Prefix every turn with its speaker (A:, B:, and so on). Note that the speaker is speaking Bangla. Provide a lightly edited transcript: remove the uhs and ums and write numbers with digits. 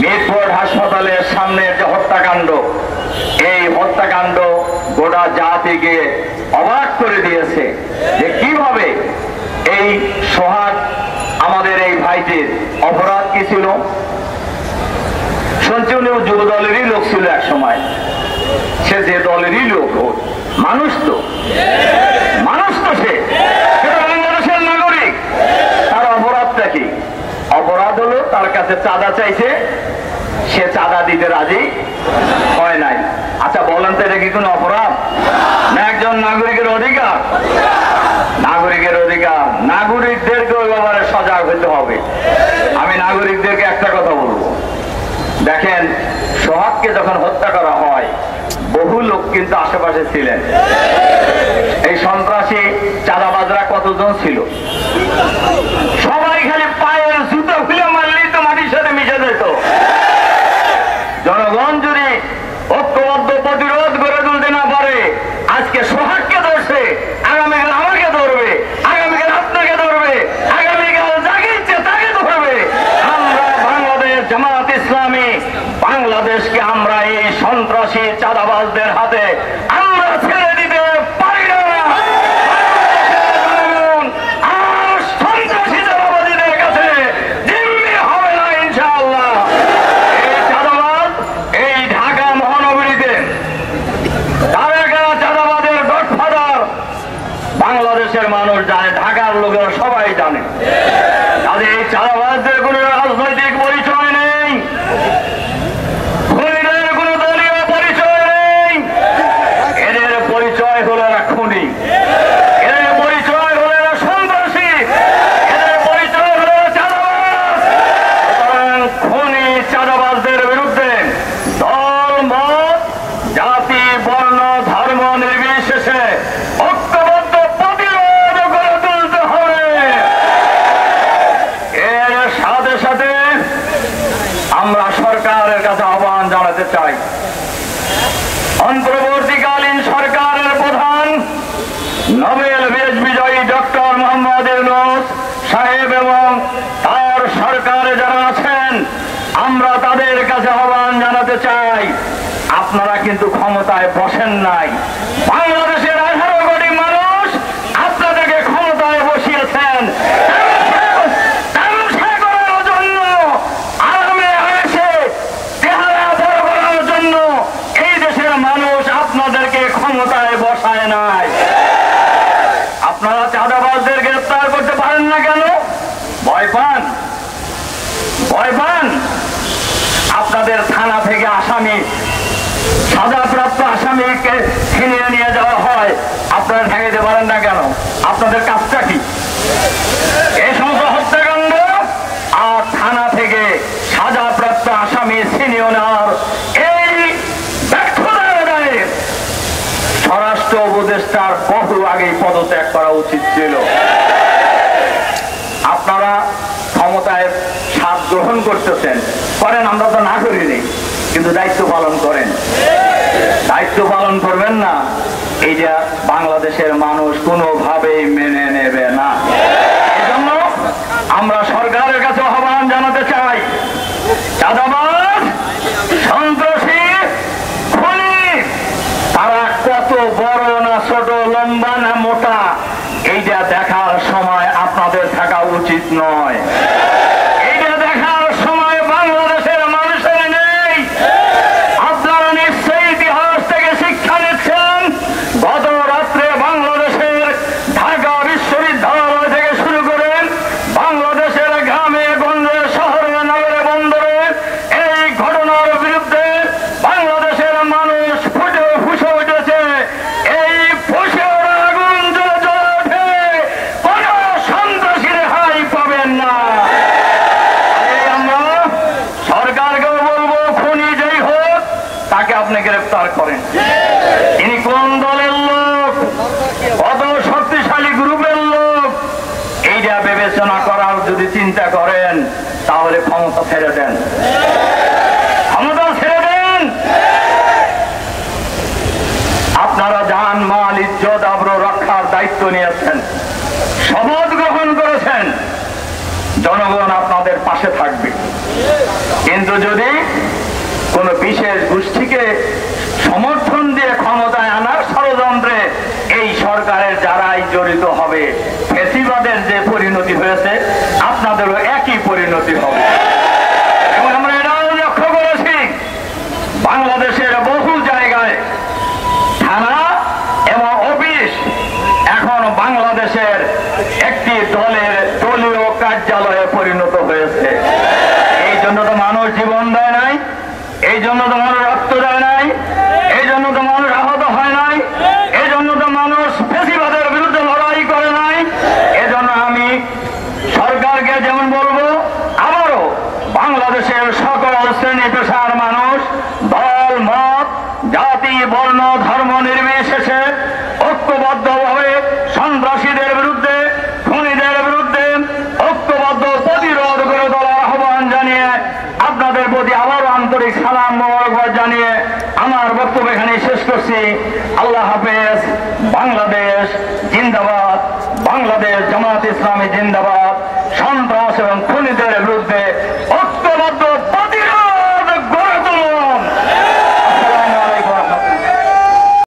A: মিরপুর হাসপাতালের সামনের যে হত্যাকাণ্ড, এই হত্যাকাণ্ড গোটা জাতিকে অবাক করে দিয়েছে যে কিভাবে এই সোহাগ আমাদের এই ভাইটির অপরাধ কি ছিল। শুনছি উনিও যুব দলেরই লোক ছিল এক সময়, সে যে দলেরই লোক হোক, মানুষ তো সে বাংলাদেশের নাগরিক। তার অপরাধটা কি? অপরাধ হলো তার কাছে চাঁদা চাইছে, সে চাঁদা দিতে রাজি হয় নাই। আচ্ছা বলেন তো এটা কি কোনো অপরাধ না একজন নাগরিকের অধিকার? নাগরিকের অধিকার, নাগরিকদেরকে ওই ব্যাপারে সজাগ হতে হবে। আমি নাগরিকদেরকে একটা কথা বলবো, দেখেন সোহাগকে যখন হত্যা করা হয় বহু লোক কিন্তু আশেপাশে ছিলেন। এই সন্ত্রাসী চাঁদাবাজরা কতজন ছিল? সবাই খালি পায়ের জুতো খুলে মারলেই তো মাটির সাথে মিশে যেত। জনগণ যদি ঐক্যবদ্ধ প্রতিরোধ গড়ে তুলতে না পারে, আজকে সোহাগকে ধরছে, আগামীকাল আমাকে ধরবে, আগামীকাল আপনাকে ধরবে, আগামীকাল যাকে ইচ্ছে তাকে ধরবে। আমরা বাংলাদেশ জামাত ইসলামী বাংলাদেশকে আমরা এই সন্ত্রাসী চাঁদাবাজদের হাতে আমরা ছেড়ে দিতে পারি না। আর সন্ত্রাসী চাঁদাবাজীদের কাছে জিম্মি হবে না ইনশাআল্লাহ। এই চাঁদাবাজ এই ঢাকা মহানগরীতে কারা কারা চাঁদাবাজের গডফাদার বাংলাদেশের মানুষ জানে, ঢাকার লোকেরা সবাই জানে। তাদের এই চাঁদাবাজদের কোনো রাজনৈতিক পরিচয় নেই, খুনিদের কোনো দলীয় পরিচয় নেই। এদের পরিচয় হলো না খুনি, এদের পরিচয় হলো না সন্ত্রাসী, এদের পরিচয় হলো চাঁদাবাজ। সুতরাং খুনি চাঁদাবাজদের বিরুদ্ধে দল মত জাতি বর্ণ ধর্ম নির্বিশেষে ঐক্যবদ্ধ প্রতিরোধ গড়ে তুলতে হবে। এর সাথে সাথে আমরা সরকারের কাছে আহ্বান জানাতে চাই, অন্তর্বর্তীকালীন সরকারের প্রধান নোবেল বিজয়ী ডক্টর মোহাম্মদ ইউনূস সাহেব এবং তার সরকারে যারা আছেন, আমরা তাদের কাছে আহ্বান জানাতে চাই, আপনারা কিন্তু ক্ষমতায় বসেন নাই। বাংলাদেশের 18 কোটি মানুষ আপনাদেরকে ক্ষমতায় বসিয়েছেন আপনাদেরকে ক্ষমতায় বসায় নাই। আপনারা চাঁদাবাজদের গ্রেফতার করতে পারেন না কেন? ভয় পান? ভয় পান? আপনাদের থানা থেকে আসামি, সাজাপ্রাপ্ত আসামিকে ছিনিয়ে নিয়ে যাওয়া হয়, আপনারা ঠেকাইতে পারেন না কেন? আপনাদের কাজটা কি? এই সমস্ত হত্যাকাণ্ড আর থানা থেকে সাজাপ্রাপ্ত আসামি ছিনিয়ে নেওয়ার এই স্বরাষ্ট্র উপদেষ্টার বহু আগেই পদত্যাগ করা উচিত ছিল। আপনারা ক্ষমতায় স্বাদ গ্রহণ করতেছেন, করেন, আমরা তো না করিনি, কিন্তু দায়িত্ব পালন করেন। দায়িত্ব পালন করবেন না, এইটা বাংলাদেশের মানুষ কোনোভাবেই মেনে নেবে না। এজন্য আমরা সরকারের কাছে আহ্বান জানাতে চাই, চাঁদাবাজ, সন্ত্রাসী, খুনি তারা কত বড় না ছোট, লম্বা না মোটা, এইটা দেখার সময় আপনাদের থাকা উচিত নয়। এইটা দেখার সময় বাংলাদেশের মানুষের নেই। আপনারা নিশ্চয়ই ইতিহাস থেকে শিক্ষা নিচ্ছেন। গত রাত্রে বাংলাদেশের ঢাকা বিশ্ববিদ্যালয় থেকে শুরু করে বাংলাদেশের গ্রামে গঞ্জে শহরে নগরে বন্দরে এই ঘটনার বিরুদ্ধে বাংলাদেশের মানুষ ফুটে উঠেছে। এই ফুসে ওরা আগুন জ্বলে ওঠে, কোন সন্ত্রাসী রেহাই পাবেন না। আমরা সরকারকেও বলবো, খুনি যেই হোক তাকে আপনি গ্রেফতার করেন। তিনি কোন দলের লোক, কত শক্তিশালী গ্রুপের লোক, এইটা বিবেচনা করার যদি চিন্তা করেন তাহলে ক্ষমতা ছেড়ে দেন, ক্ষমতা ছেড়ে দেন। আপনারা জান মাল ইজ্জত আবরু রক্ষার দায়িত্ব নিয়েছেন, শপথ গ্রহণ করেছেন, জনগণ আপনাদের পাশে থাকবে। কিন্তু যদি কোন বিশেষ গোষ্ঠীকে সমর্থন দিয়ে ক্ষমতায় আনার ষড়যন্ত্রে এই সরকারের যারাই জড়িত হবে, ফ্যাসিবাদের যে পরিণতি হয়েছে আপনাদেরও একই পরিণতি হবে। এবং আমরা এটাও লক্ষ্য করেছি, বাংলাদেশের বহু জায়গায় থানা এবং অফিস এখন বাংলাদেশের একটি দলীয় কার্যালয়ে পরিণত হয়েছে। এই জন্য তো মানুষ জীবন দেয় নাই, এই জন্য তো মানুষ রক্ত দেয় নাই, এই জন্য তো মানুষ আহত হয় নাই, এই জন্য তো মানুষ ফ্যাসিবাদের বিরুদ্ধে লড়াই করে নাই। এজন্য আমি সরকারকে যেমন বলবো, আবারও বাংলাদেশের সকল শ্রেণী পেশার মানুষ, দল মত জাতি বর্ণ ধর্ম নির্বিশেষে ঐক্যবদ্ধভাবে সন্ত্রাসীদের বিরুদ্ধে, খুনিদের বিরুদ্ধে ঐক্যবদ্ধ প্রতিরোধ করে তোলার আহ্বান জানিয়ে আপনাদের প্রতি আবারও আন্তরিক সালাম মোবারকবাদ জানিয়ে আমার বক্তব্য এখানে শেষ করছি। আল্লাহ হাফেজ। বাংলাদেশ জিন্দাবাদ, বাংলাদেশ জামাত ইসলামী জিন্দাবাদ। সন্ত্রাস এবং